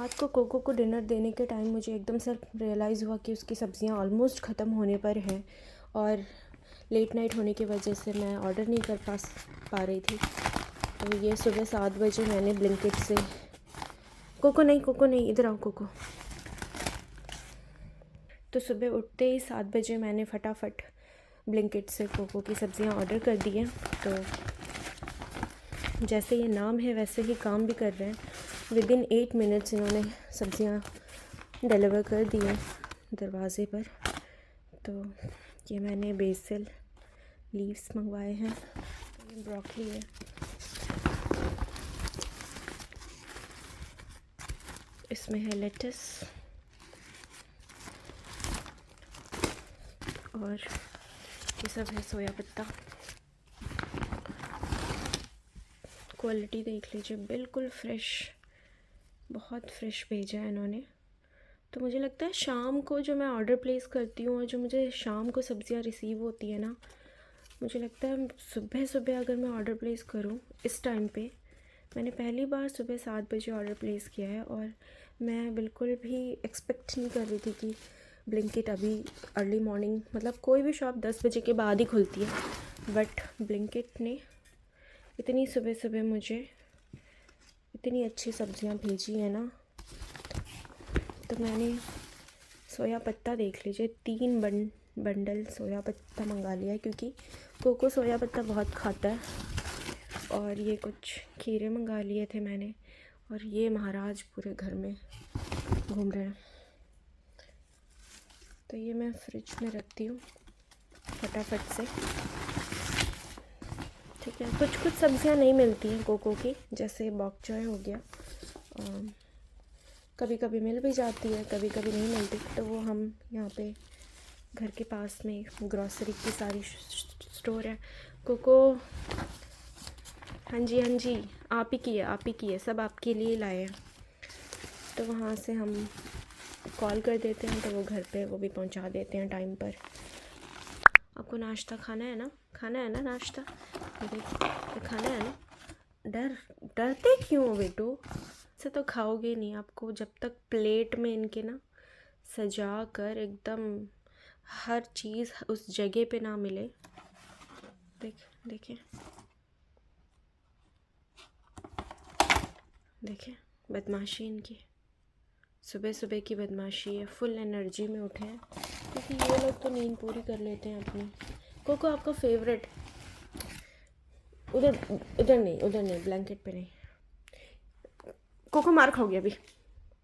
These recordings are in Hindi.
रात को कोको को डिनर देने के टाइम मुझे एकदम से रियलाइज़ हुआ कि उसकी सब्ज़ियाँ ऑलमोस्ट ख़त्म होने पर हैं और लेट नाइट होने की वजह से मैं ऑर्डर नहीं कर पा रही थी। तो ये सुबह 7 बजे मैंने ब्लिंकिट से कोको नहीं, इधर आओ कोको। तो सुबह उठते ही 7 बजे मैंने फटाफट ब्लिंकिट से कोको की सब्ज़ियाँ ऑर्डर कर दी हैं। तो जैसे ये नाम है वैसे ही काम भी कर रहे हैं। विदिन 8 मिनट्स इन्होंने सब्ज़ियाँ डिलीवर कर दी हैं दरवाज़े पर। तो ये मैंने बेसिल लीव्स मंगवाए हैं, ये ब्रोकली है, इसमें है लेटस और ये सब है सोया पत्ता। क्वालिटी देख लीजिए, बिल्कुल फ्रेश, बहुत फ्रेश भेजा है इन्होंने। तो मुझे लगता है शाम को जो मैं ऑर्डर प्लेस करती हूँ और जो मुझे शाम को सब्ज़ियाँ रिसीव होती है ना, मुझे लगता है सुबह सुबह अगर मैं ऑर्डर प्लेस करूँ इस टाइम पे, मैंने पहली बार सुबह 7 बजे ऑर्डर प्लेस किया है और मैं बिल्कुल भी एक्सपेक्ट नहीं कर रही थी कि ब्लिंकिट अभी अर्ली मॉर्निंग, मतलब कोई भी शॉप 10 बजे के बाद ही खुलती है, बट ब्लिंकिट ने इतनी सुबह सुबह मुझे इतनी अच्छी सब्ज़ियाँ भेजी है ना। तो मैंने सोया पत्ता देख लीजिए, 3 बंडल सोया पत्ता मंगा लिया है क्योंकि कोको सोया पत्ता बहुत खाता है। और ये कुछ खीरे मंगा लिए थे मैंने, और ये महाराज पूरे घर में घूम रहे हैं। तो ये मैं फ्रिज में रखती हूँ फटाफट से, ठीक है। कुछ सब्ज़ियाँ नहीं मिलती हैं कोको की, जैसे बॉक चॉय हो गया, कभी कभी मिल भी जाती है, कभी कभी नहीं मिलती। तो वो हम यहाँ पे घर के पास में ग्रॉसरी की सारी स्टोर है। कोको, हाँ जी, आप ही की है, सब आपके लिए लाए हैं। तो वहाँ से हम कॉल कर देते हैं तो वो घर पे वो भी पहुँचा देते हैं टाइम पर। आपको नाश्ता खाना है ना नाश्ता? खाना है ना? डरते क्यों हो बेटो? से तो खाओगे नहीं, आपको जब तक प्लेट में इनके ना सजा कर एकदम हर चीज़ उस जगह पे ना मिले। देखिए बदमाशी इनकी, सुबह सुबह की बदमाशी है। फुल एनर्जी में उठे हैं क्योंकि ये लोग तो नींद पूरी कर लेते हैं अपनी। कोको आपका फेवरेट, उधर नहीं, ब्लैंकेट पे नहीं। कोको मार खाओगे अभी,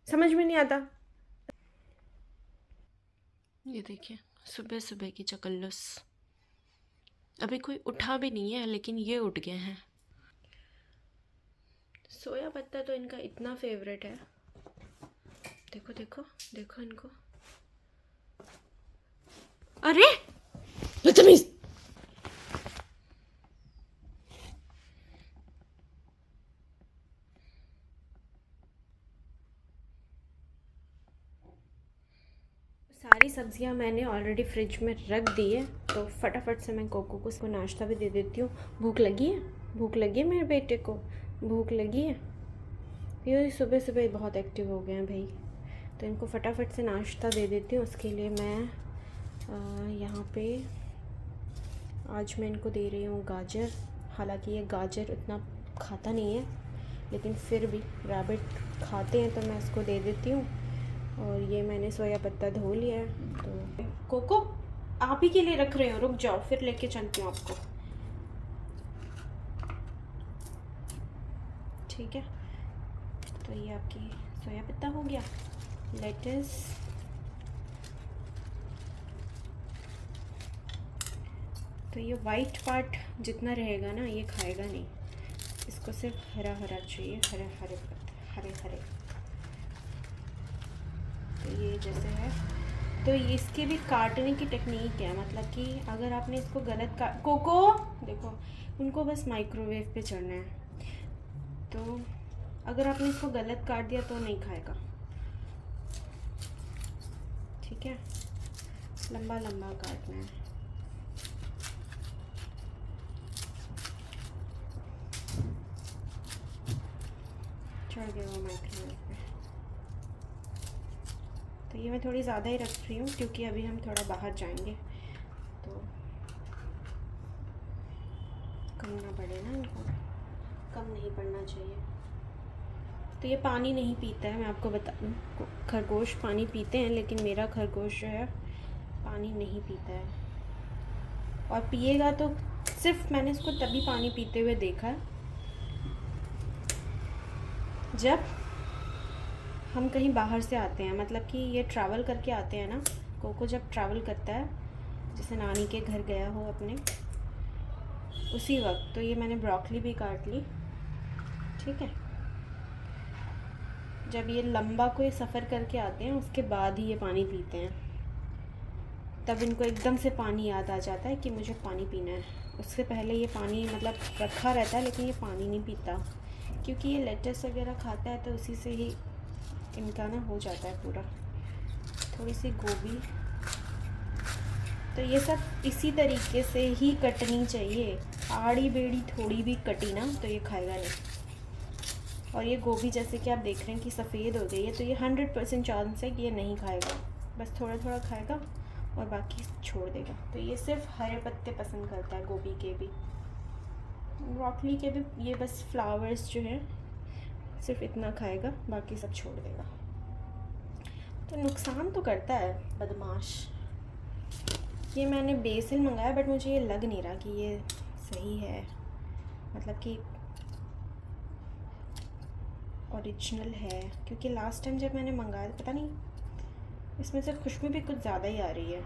समझ में नहीं आता। ये देखिए सुबह सुबह की चकल्लुस। अभी कोई उठा भी नहीं है लेकिन ये उठ गए हैं। सोया पत्ता तो इनका इतना फेवरेट है। देखो इनको। अरे बदतमीज! सारी सब्जियां मैंने ऑलरेडी फ्रिज में रख दी है, तो फटाफट से मैं कोको को उसको नाश्ता भी दे देती हूँ। भूख लगी है मेरे बेटे को, भूख लगी है। ये सुबह सुबह बहुत एक्टिव हो गए हैं भाई, तो इनको फटाफट से नाश्ता दे देती हूँ। उसके लिए मैं यहाँ पे आज मैं इनको दे रही हूँ गाजर। हालांकि ये गाजर उतना खाता नहीं है, लेकिन फिर भी रैबिट खाते हैं तो मैं इसको दे देती हूँ। और ये मैंने सोया पत्ता धो लिया है। तो कोको आप ही के लिए रख रहे हो, रुक जाओ फिर लेके चलती हूँ आपको, ठीक है। तो ये आपकी सोया पत्ता हो गया, लेटस, तो ये वाइट पार्ट जितना रहेगा ना ये खाएगा नहीं, इसको सिर्फ हरा हरा चाहिए, हरे। तो ये जैसे है, तो इसकी भी काटने की टेक्निक है, मतलब कि अगर आपने इसको गलत काट, कोको देखो उनको बस माइक्रोवेव पे चढ़ना है, तो अगर आपने इसको गलत काट दिया तो नहीं खाएगा, ठीक है। लंबा लंबा काटना है। चढ़ गया वो माइक्रोवेव पे। ये मैं थोड़ी ज़्यादा ही रख रही हूँ क्योंकि अभी हम थोड़ा बाहर जाएंगे तो कम ना पड़े ना, इनको कम नहीं पड़ना चाहिए। तो ये पानी नहीं पीता है, मैं आपको बता दूँ। खरगोश पानी पीते हैं लेकिन मेरा खरगोश जो है पानी नहीं पीता है, और पिएगा तो सिर्फ मैंने इसको तभी पानी पीते हुए देखा है जब हम कहीं बाहर से आते हैं, मतलब कि ये ट्रैवल करके आते हैं ना। कोको जब ट्रैवल करता है, जैसे नानी के घर गया हो अपने, उसी वक्त। तो ये मैंने ब्रोकली भी काट ली, ठीक है। जब ये लंबा कोई सफ़र करके आते हैं उसके बाद ही ये पानी पीते हैं, तब इनको एकदम से पानी याद आ जाता है कि मुझे पानी पीना है। उससे पहले ये पानी मतलब रखा रहता है लेकिन ये पानी नहीं पीता, क्योंकि ये लेटस वगैरह खाता है तो उसी से ही इनका ना हो जाता है पूरा। थोड़ी सी गोभी, तो ये सब इसी तरीके से ही कटनी चाहिए। आड़ी बेड़ी थोड़ी भी कटी ना तो ये खाएगा नहीं। और ये गोभी जैसे कि आप देख रहे हैं कि सफ़ेद हो गई है, तो ये 100% चांस है कि ये नहीं खाएगा, बस थोड़ा थोड़ा खाएगा और बाकी छोड़ देगा। तो ये सिर्फ हरे पत्ते पसंद करता है, गोभी के भी, ब्रोकली के भी। ये बस फ्लावर्स जो है सिर्फ इतना खाएगा, बाकी सब छोड़ देगा। तो नुकसान तो करता है बदमाश। ये मैंने बेसिल मंगाया बट मुझे ये लग नहीं रहा कि ये सही है, मतलब कि ओरिजिनल है, क्योंकि लास्ट टाइम जब मैंने मंगाया पता नहीं, इसमें से खुशबू भी कुछ ज़्यादा ही आ रही है।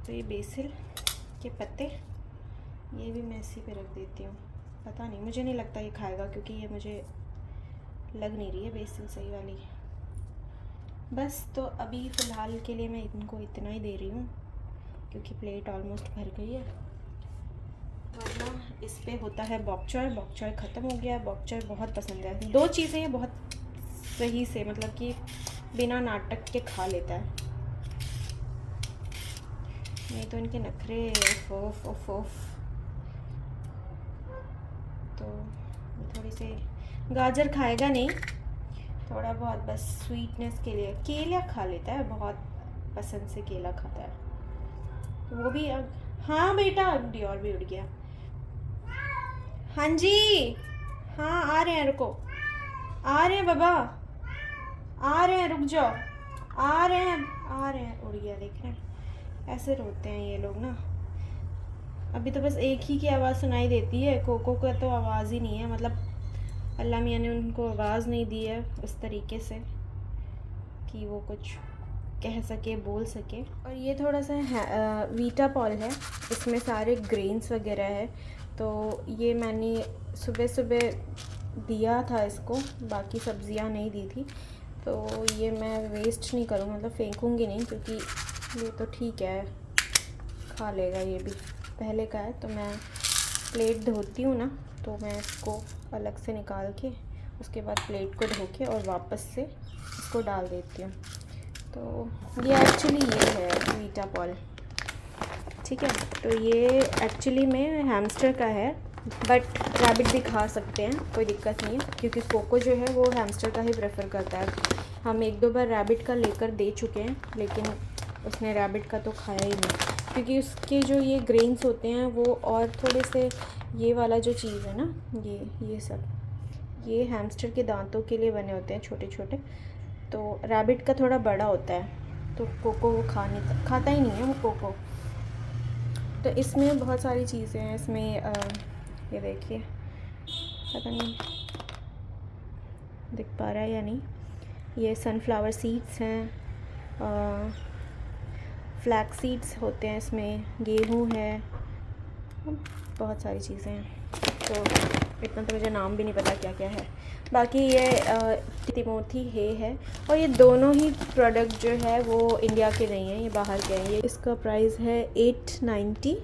तो ये बेसिल के पत्ते ये भी मैं इसी पे रख देती हूँ। पता नहीं, मुझे नहीं लगता ये खाएगा क्योंकि ये मुझे लग नहीं रही है बेसिल सही वाली। बस तो अभी फ़िलहाल के लिए मैं इनको इतना ही दे रही हूँ क्योंकि प्लेट ऑलमोस्ट भर गई है। वरना इस पे होता है बॉक चॉय। बॉक चॉय ख़त्म हो गया है। बॉक चॉय बहुत पसंद है। 2 चीज़ें ये बहुत सही से, मतलब कि बिना नाटक के खा लेता है। नहीं तो इनके नखरे ऑफ ऑफ ऑफ। तो थोड़ी सी गाजर खाएगा नहीं, थोड़ा बहुत बस स्वीटनेस के लिए। केला खा लेता है, बहुत पसंद से केला खाता है। तो वो भी हाँ बेटा, डियोर भी उड़ गया। हाँ जी, हाँ आ रहे हैं, रुको, आ रहे हैं बाबा, आ रहे हैं, रुक जाओ, आ रहे हैं, आ रहे हैं। उड़ गया, देख रहे हैं, ऐसे रोते हैं ये लोग ना। अभी तो बस एक ही की आवाज़ सुनाई देती है, कोको का तो आवाज़ ही नहीं है, मतलब अल्लाह मियाँ ने उनको आवाज़ नहीं दी है उस तरीके से कि वो कुछ कह सके, बोल सके। और ये थोड़ा सा वीटा पॉल है, इसमें सारे ग्रेन्स वगैरह है। तो ये मैंने सुबह सुबह दिया था इसको, बाकी सब्जियां नहीं दी थी। तो ये मैं वेस्ट नहीं करूँगी, मतलब फेंकूँगी नहीं, क्योंकि ये तो ठीक है, खा लेगा ये भी, पहले का है। तो मैं प्लेट धोती हूँ ना, तो मैं इसको अलग से निकाल के उसके बाद प्लेट को धो के और वापस से इसको डाल देती हूँ। तो ये एक्चुअली ये है वीटा पॉल, ठीक है। तो ये एक्चुअली में हैमस्टर का है, बट रैबिट भी खा सकते हैं, कोई दिक्कत नहीं है, क्योंकि कोको जो है वो हैमस्टर का ही प्रेफर करता है। हम 1-2 बार रैबिट का लेकर दे चुके हैं, लेकिन उसने रैबिट का तो खाया ही नहीं, क्योंकि उसके जो ये ग्रेन्स होते हैं वो और थोड़े से, ये वाला जो चीज़ है ना, ये सब, ये हैमस्टर के दांतों के लिए बने होते हैं छोटे छोटे। तो रैबिट का थोड़ा बड़ा होता है, तो कोको वो खाता ही नहीं है वो कोको। तो इसमें बहुत सारी चीज़ें हैं। इसमें ये देखिए, पता नहीं दिख पा रहा है या नहीं, ये सनफ्लावर सीड्स हैं, फ्लैक्स सीड्स होते हैं इसमें, गेहूँ है, बहुत सारी चीज़ें हैं। तो इतना तो मुझे नाम भी नहीं पता क्या क्या है। बाकी ये तिमोथी है, और ये दोनों ही प्रोडक्ट जो है वो इंडिया के नहीं हैं, ये बाहर के हैं। ये इसका प्राइस है 890,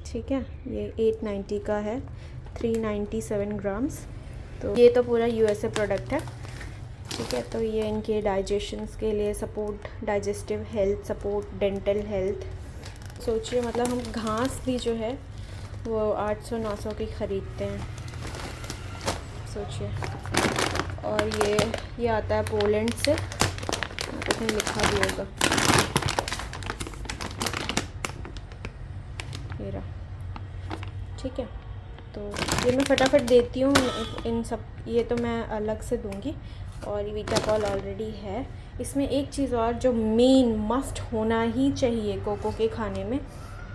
ठीक है, ये 890 का है, 397 ग्राम्स। तो ये तो पूरा USA प्रोडक्ट है, ठीक है। तो ये इनके डाइजेशंस के लिए support, digestive health support, dental health. सोचिए, मतलब हम घास भी जो है वो 800-900 की ख़रीदते हैं, सोचिए। और ये आता है पोलैंड से, कहीं लिखा भी होगा, ये रहा। ठीक है, तो ये मैं फटाफट देती हूँ इन सब, ये तो मैं अलग से दूँगी। और वीटाकॉल ऑलरेडी है। इसमें एक चीज़ और जो मेन मस्ट होना ही चाहिए कोको के खाने में,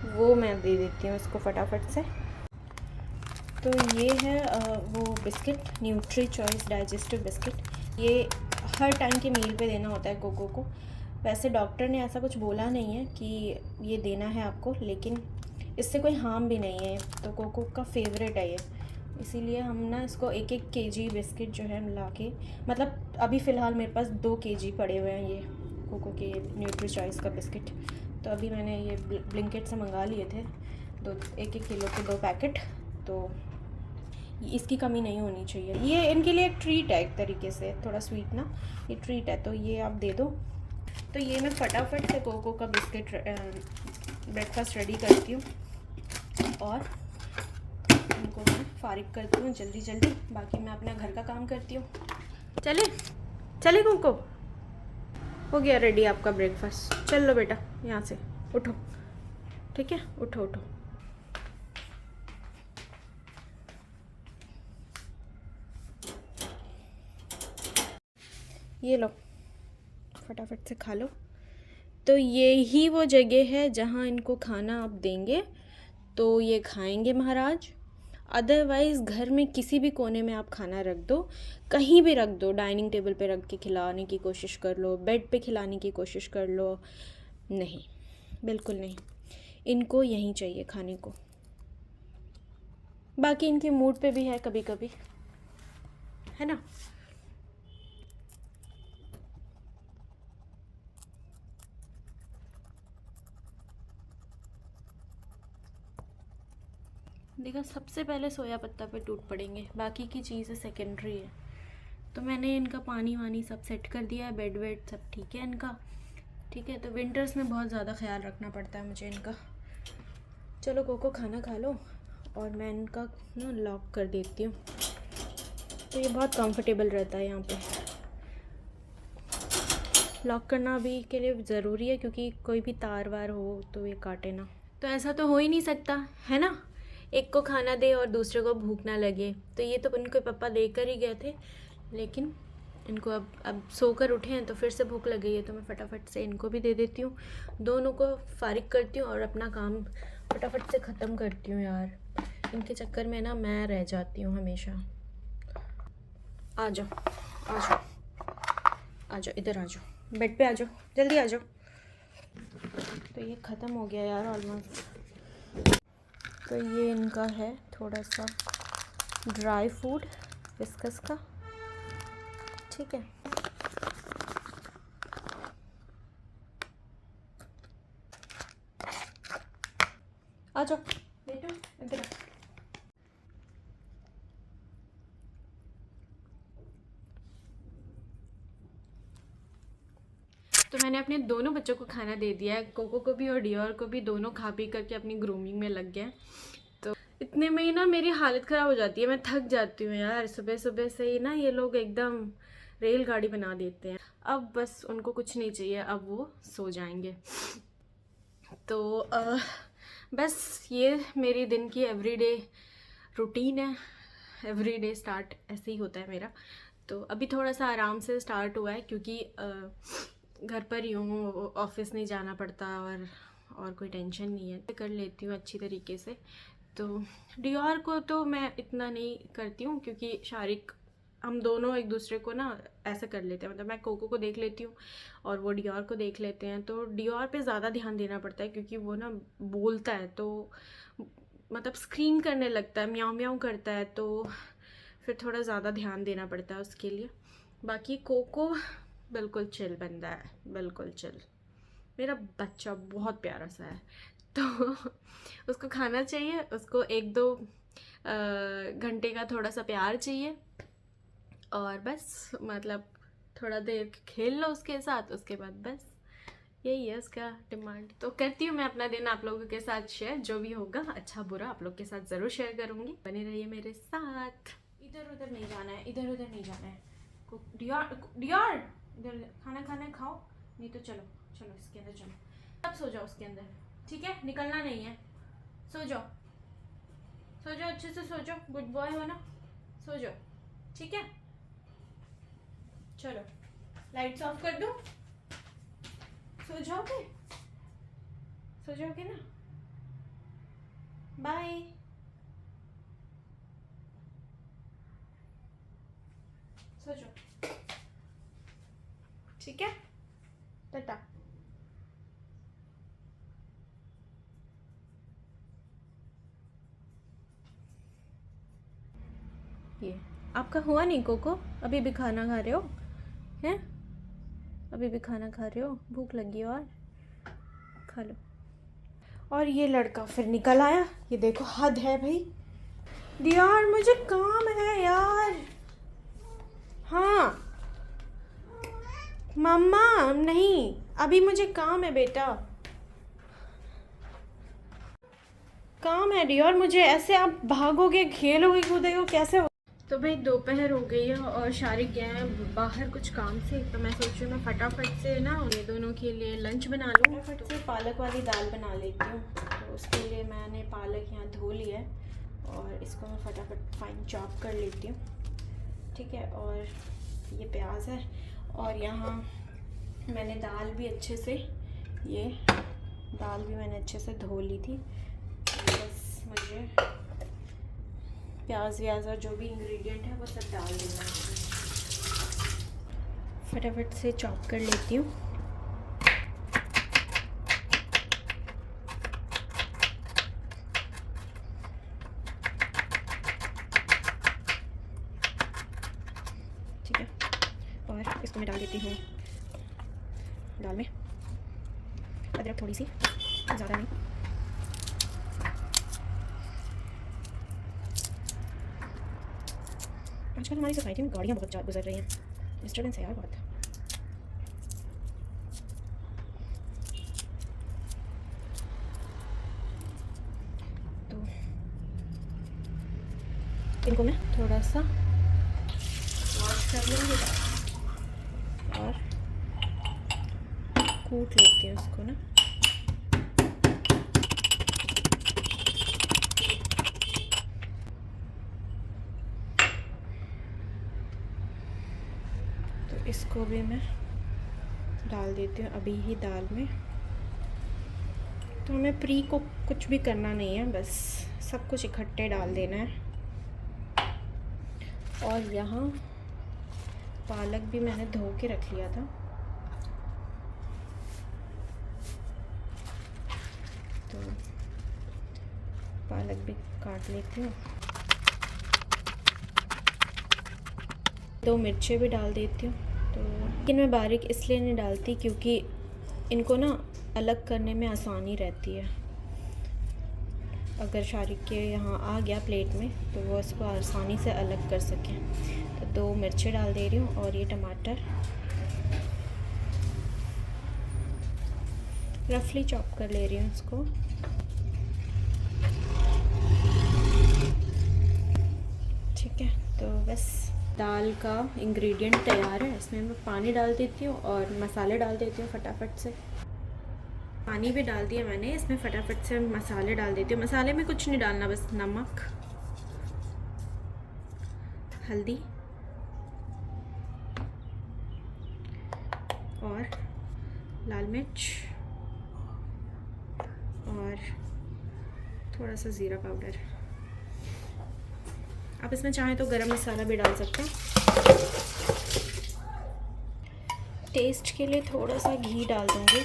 वो मैं दे देती हूँ इसको फटाफट से। तो ये है वो biscuit, nutri choice digestive biscuit. ये हर टाइम के मील पे देना होता है कोको को। वैसे डॉक्टर ने ऐसा कुछ बोला नहीं है कि ये देना है आपको, लेकिन इससे कोई हार्म भी नहीं है, तो कोको का फेवरेट है ये, इसीलिए हम ना इसको 1-1 केजी बिस्किट जो है मिला के, मतलब अभी फ़िलहाल मेरे पास 2 केजी पड़े हुए हैं ये कोको के न्यूट्री चॉइस का बिस्किट। तो अभी मैंने ये ब्लिंकिट से मंगा लिए थे 1-1 किलो के 2 पैकेट, तो इसकी कमी नहीं होनी चाहिए। ये इनके लिए एक ट्रीट है, एक तरीके से थोड़ा स्वीट ना, ये ट्रीट है, तो ये आप दे दो। तो ये मैं फटाफट से कोको का बिस्किट ब्रेकफास्ट रेडी करती हूँ और इनको मैं फारिग करती हूँ जल्दी जल्दी, बाकी मैं अपना घर का काम करती हूँ। चले कोको, हो गया रेडी आपका ब्रेकफास्ट। चल लो बेटा, यहाँ से उठो, ठीक है, उठो उठो। ये लो, फटाफट से खा लो। तो ये ही वो जगह है जहाँ इनको खाना आप देंगे तो ये खाएंगे महाराज। अदरवाइज़ घर में किसी भी कोने में आप खाना रख दो, कहीं भी रख दो, डाइनिंग टेबल पे रख के खिलाने की कोशिश कर लो, बेड पे खिलाने की कोशिश कर लो, नहीं, बिल्कुल नहीं, इनको यहीं चाहिए खाने को। बाकी इनके मूड पे भी है कभी कभी, है ना। देखा, सबसे पहले सोया पत्ता पे टूट पड़ेंगे, बाकी की चीज़ें सेकेंडरी है। तो मैंने इनका पानी वानी सब सेट कर दिया है, बेड वेड सब ठीक है इनका, ठीक है। तो विंटर्स में बहुत ज़्यादा ख्याल रखना पड़ता है मुझे इनका। चलो कोको खाना खा लो और मैं इनका ना लॉक कर देती हूँ, तो ये बहुत कंफर्टेबल रहता है यहाँ पे। लॉक करना अभी के लिए ज़रूरी है क्योंकि कोई भी तार वार हो तो ये काटे ना। तो ऐसा तो हो ही नहीं सकता है ना, एक को खाना दे और दूसरे को भूख ना लगे। तो ये तो उनके पापा लेकर ही गए थे, लेकिन इनको अब सोकर उठे हैं तो फिर से भूख लग गई है, तो मैं फटाफट से इनको भी दे देती हूँ, दोनों को फारिग करती हूँ और अपना काम फटाफट से ख़त्म करती हूँ। यार इनके चक्कर में ना मैं रह जाती हूँ हमेशा। आ जाओ आ जाओ आ जाओ, इधर आ जाओ, बेड पे आ जाओ, जल्दी आ जाओ। तो ये ख़त्म हो गया यार ऑलमोस्ट। तो ये इनका है थोड़ा सा ड्राई फूड विस्कस का, ठीक है। आ जाओ बेटा, इधर। तो मैंने अपने दोनों बच्चों को खाना दे दिया है, कोको को भी और डियोर को भी, दोनों खा पी करके अपनी ग्रूमिंग में लग गए। तो इतने में ही ना मेरी हालत ख़राब हो जाती है, मैं थक जाती हूँ यार, सुबह सुबह से ही ना ये लोग एकदम रेलगाड़ी बना देते हैं। अब बस उनको कुछ नहीं चाहिए, अब वो सो जाएंगे। तो बस ये मेरी दिन की एवरीडे रूटीन है, एवरीडे स्टार्ट ऐसे ही होता है मेरा। तो अभी थोड़ा सा आराम से स्टार्ट हुआ है क्योंकि घर पर ही हूँ, ऑफिस नहीं जाना पड़ता और कोई टेंशन नहीं है, कर लेती हूँ अच्छी तरीके से। तो डियोर को तो मैं इतना नहीं करती हूँ क्योंकि शारिक, हम दोनों एक दूसरे को ना ऐसे कर लेते हैं, मतलब मैं कोको को देख लेती हूँ और वो डियोर को देख लेते हैं। तो डियोर पे ज़्यादा ध्यान देना पड़ता है क्योंकि वो ना बोलता है, तो मतलब स्क्रीन करने लगता है, म्याऊं म्याऊं करता है, तो फिर थोड़ा ज़्यादा ध्यान देना पड़ता है उसके लिए। बाकी कोको बिल्कुल चिल बंदा है, बिल्कुल चिल, मेरा बच्चा बहुत प्यारा सा है। तो उसको खाना चाहिए, उसको 1-2 घंटे का थोड़ा सा प्यार चाहिए और बस, मतलब थोड़ा देर खेल लो उसके साथ, उसके बाद बस यही है उसका डिमांड। तो करती हूँ मैं अपना दिन आप लोगों के साथ शेयर, जो भी होगा अच्छा बुरा आप लोग के साथ ज़रूर शेयर करूँगी, बने रहिए मेरे साथ। इधर उधर नहीं जाना है, इधर उधर नहीं जाना है, डियर डियर, इधर खाना खाना है, खाओ, नहीं तो चलो चलो इसके अंदर चलो, अब सो जाओ उसके अंदर, ठीक है, निकलना नहीं है, सो जाओ, सो जाओ, अच्छे से सो जाओ, गुड बॉय हो ना, सो जाओ, ठीक है, चलो लाइट्स ऑफ कर दूं, सो जाओगे, सो जाओगे ना, बाय, सो जाओ, ठीक है, टाटा। ये आपका हुआ नहीं कोको, अभी भी खाना खा रहे हो हैं, अभी भी खाना खा रहे हो, भूख लगी है और खा लो। और ये लड़का फिर निकल आया, ये देखो हद है भाई, यार मुझे काम है यार, हाँ मम्मा नहीं, अभी मुझे काम है बेटा, काम है डियर मुझे, ऐसे आप भागोगे खेलोगे कूदोगे कैसे हो। तो भाई दोपहर हो गई है और शारिक गए हैं बाहर कुछ काम से, तो मैं सोच रही हूँ मैं फटाफट से ना ये दोनों के लिए लंच बना लूँ, फटाफट से पालक वाली दाल बना लेती हूँ। तो उसके लिए मैंने पालक यहाँ धो लिया है और इसको मैं फटाफट फाइन चॉप कर लेती हूँ, ठीक है। और ये प्याज है और यहाँ मैंने दाल भी अच्छे से, ये दाल भी मैंने अच्छे से धो ली थी, बस मुझे प्याज व्याज और जो भी इंग्रेडिएंट है वो सब डाल देना है। फटाफट से चॉप कर लेती हूँ। ठीक है, और इसको मैं डाल देती हूँ दाल में, अदरक थोड़ी सी, ज़्यादा नहीं। आजकल हमारी सोसाइटी में गाड़ियाँ बहुत गुजर रही हैं, डिस्टर्बेंस है यार बहुत। तो इनको मैं थोड़ा सा वॉश कर लूँगी और कूट लेती हूँ इसको ना। इसको भी मैं डाल देती हूँ अभी ही दाल में। तो हमें प्री को कुछ भी करना नहीं है, बस सब कुछ इकट्ठे डाल देना है। और यहाँ पालक भी मैंने धो के रख लिया था, तो पालक भी काट लेती हूँ। 2 मिर्चें भी डाल देती हूँ। तो लेकिन मैं बारीक इसलिए नहीं डालती क्योंकि इनको ना अलग करने में आसानी रहती है। अगर शारिक के यहाँ आ गया प्लेट में तो वो इसको आसानी से अलग कर सकें। तो 2 मिर्चें डाल दे रही हूँ और ये टमाटर रफली चॉप कर ले रही हूँ इसको। ठीक है, तो बस दाल का इंग्रेडिएंट तैयार है। इसमें मैं पानी डाल देती हूँ और मसाले डाल देती हूँ फटाफट से। पानी भी डाल दिया मैंने, इसमें फटाफट से मसाले डाल देती हूँ। मसाले में कुछ नहीं डालना, बस नमक, हल्दी और लाल मिर्च और थोड़ा सा ज़ीरा पाउडर। आप इसमें चाहें तो गरम मसाला भी डाल सकते हैं। टेस्ट के लिए थोड़ा सा घी डाल दूँगी,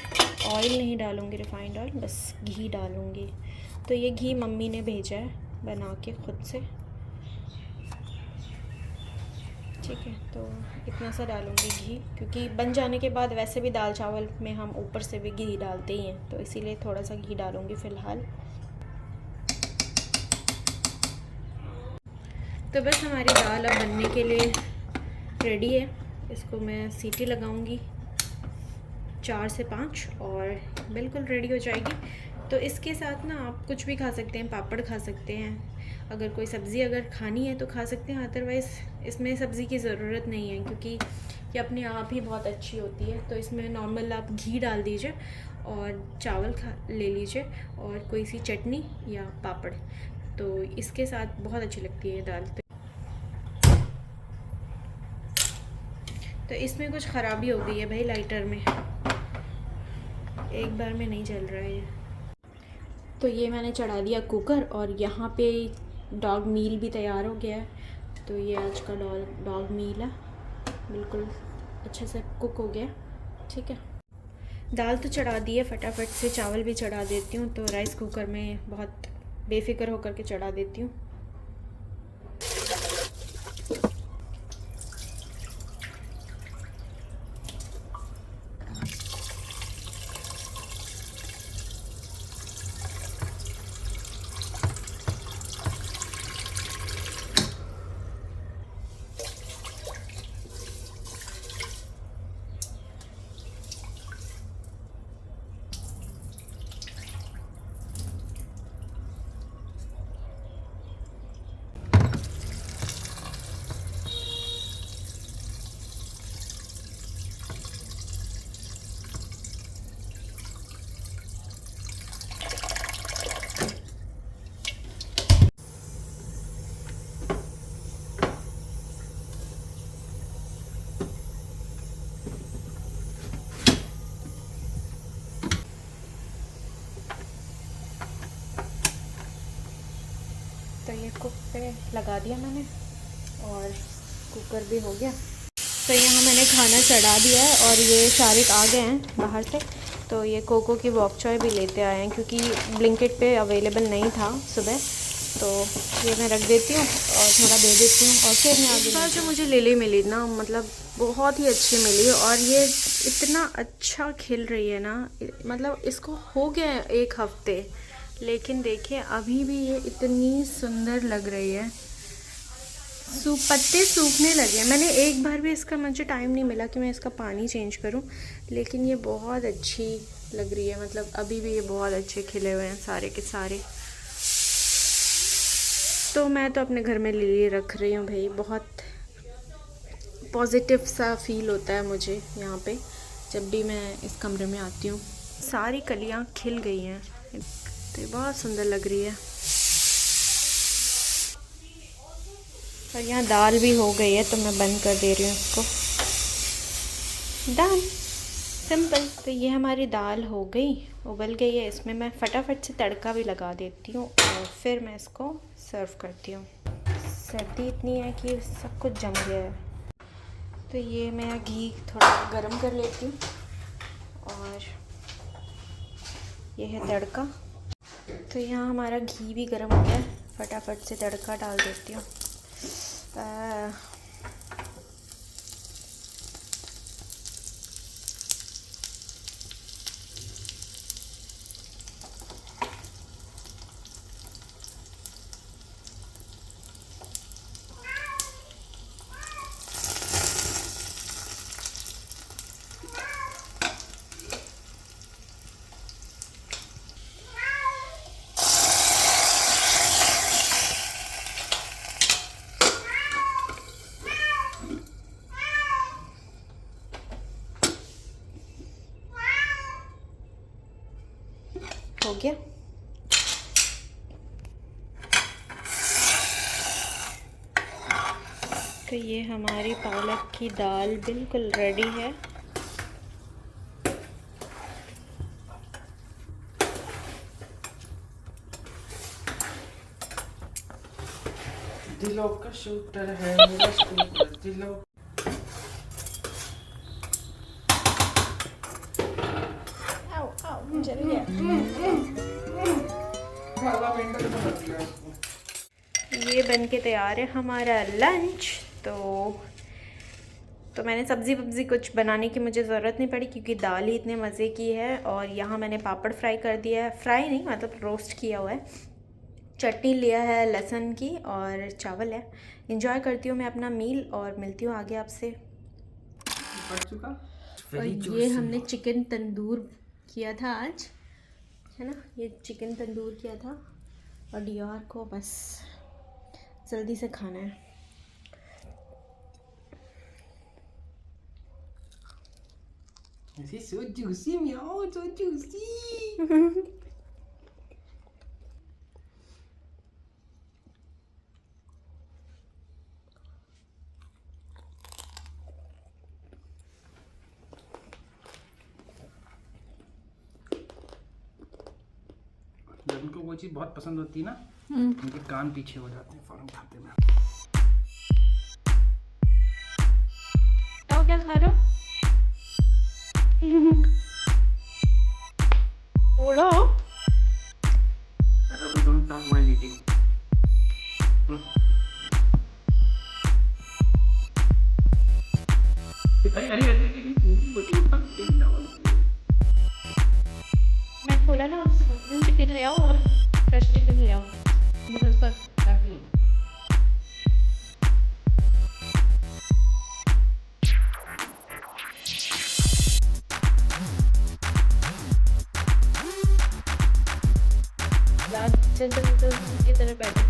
ऑयल नहीं डालूँगी, रिफाइंड ऑयल, बस घी डालूँगी। तो ये घी मम्मी ने भेजा है बना के खुद से। ठीक है, तो इतना सा डालूँगी घी, क्योंकि बन जाने के बाद वैसे भी दाल चावल में हम ऊपर से भी घी डालते ही हैं, तो इसीलिए थोड़ा सा घी डालूँगी फ़िलहाल। तो बस हमारी दाल अब बनने के लिए रेडी है। इसको मैं सीटी लगाऊंगी 4 से 5 और बिल्कुल रेडी हो जाएगी। तो इसके साथ ना आप कुछ भी खा सकते हैं, पापड़ खा सकते हैं, अगर कोई सब्ज़ी अगर खानी है तो खा सकते हैं, अदरवाइज़ इसमें सब्ज़ी की ज़रूरत नहीं है क्योंकि ये अपने आप ही बहुत अच्छी होती है। तो इसमें नॉर्मल आप घी डाल दीजिए और चावल खा ले लीजिए और कोई सी चटनी या पापड़, तो इसके साथ बहुत अच्छी लगती है ये दाल। तो इसमें कुछ ख़राबी हो गई है भाई लाइटर में, एक बार में नहीं चल रहा है ये। तो ये मैंने चढ़ा दिया कुकर और यहाँ पे डॉग मील भी तैयार हो गया है। तो ये आज का डॉग मील है, बिल्कुल अच्छे से कुक हो गया। ठीक है, दाल तो चढ़ा दी है, फटाफट से चावल भी चढ़ा देती हूँ। तो राइस कुकर में बहुत बेफिक्र होकर के चढ़ा देती हूँ। तो ये कुक पे लगा दिया मैंने और कुकर भी हो गया। तो यहाँ मैंने खाना चढ़ा दिया है और ये शारिक आ गए हैं बाहर से। तो ये कोको की वॉक चाय भी लेते आए हैं क्योंकि ब्लिंकिट पे अवेलेबल नहीं था सुबह। तो ये मैं रख देती हूँ और थोड़ा दे देती हूँ और फिर मैं आगे। बार जो मुझे लिली मिली ना, मतलब बहुत ही अच्छी मिली और ये इतना अच्छा खिल रही है ना, मतलब इसको हो गया है 1 हफ्ते, लेकिन देखिए अभी भी ये इतनी सुंदर लग रही है। पत्ते सूखने लगे। मैंने एक बार भी इसका मुझे टाइम नहीं मिला कि मैं इसका पानी चेंज करूं, लेकिन ये बहुत अच्छी लग रही है। मतलब अभी भी ये बहुत अच्छे खिले हुए हैं सारे के सारे। तो मैं तो अपने घर में लिली रख रही हूँ भाई। बहुत पॉजिटिव सा फील होता है मुझे यहाँ पे जब भी मैं इस कमरे में आती हूँ। सारी कलियाँ खिल गई हैं तो ये बहुत सुंदर लग रही है। और यहाँ दाल भी हो गई है तो मैं बंद कर दे रही हूँ इसको। दाल सिंपल। तो ये हमारी दाल हो गई, उबल गई है। इसमें मैं फटाफट से तड़का भी लगा देती हूँ और फिर मैं इसको सर्व करती हूँ। सर्दी इतनी है कि सब कुछ जम गया है। तो ये मैं घी थोड़ा गरम कर लेती हूँ और ये है तड़का। तो यहाँ हमारा घी भी गरम हो गया, फटाफट से तड़का डाल देती हूँ। हो गया। तो ये हमारी पालक की दाल बिल्कुल रेडी है। दिलों का शूटर है मेरा शूटर दिलों। आओ आओ चलिए। ये बन के तैयार है हमारा लंच। तो मैंने सब्ज़ी वब्ज़ी कुछ बनाने की मुझे ज़रूरत नहीं पड़ी क्योंकि दाल ही इतने मज़े की है। और यहाँ मैंने पापड़ फ्राई कर दिया है, फ्राई नहीं मतलब रोस्ट किया हुआ है। चटनी लिया है लहसुन की और चावल है। इंजॉय करती हूँ मैं अपना मील और मिलती हूँ आगे आपसे। और ये हमने चिकन तंदूर किया था आज। है ना। ये चिकन तंदूर किया था और डियर को बस जल्दी से खाना है। This is so juicy, meow, so juicy. जब उनको वो चीज़ बहुत पसंद होती है ना, उनके कान पीछे हो जाते हैं फौरन खाते में। तो क्या खा रहे हो? बोलो। Don't stop while eating. मैं बोला ना चिकन ले आओ और फ्रेश चिकन ले आओ। नूडल्स पर की तरह बैठे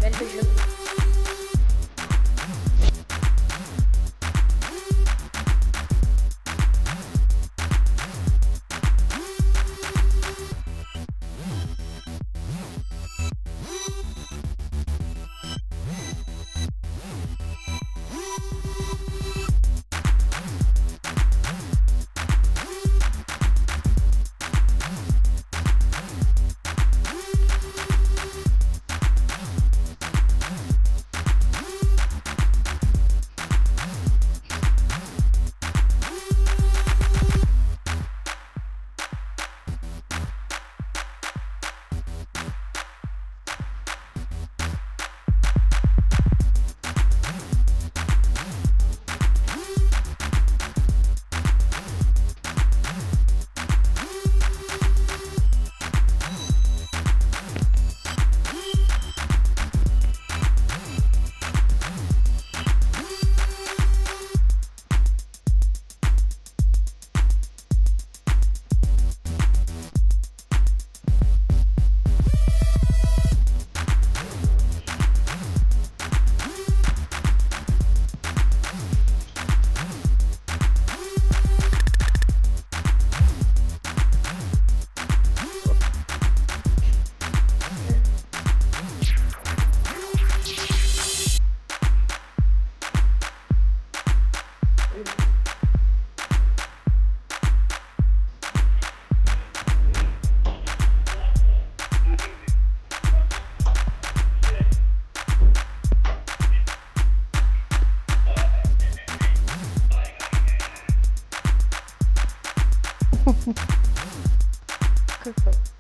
Good.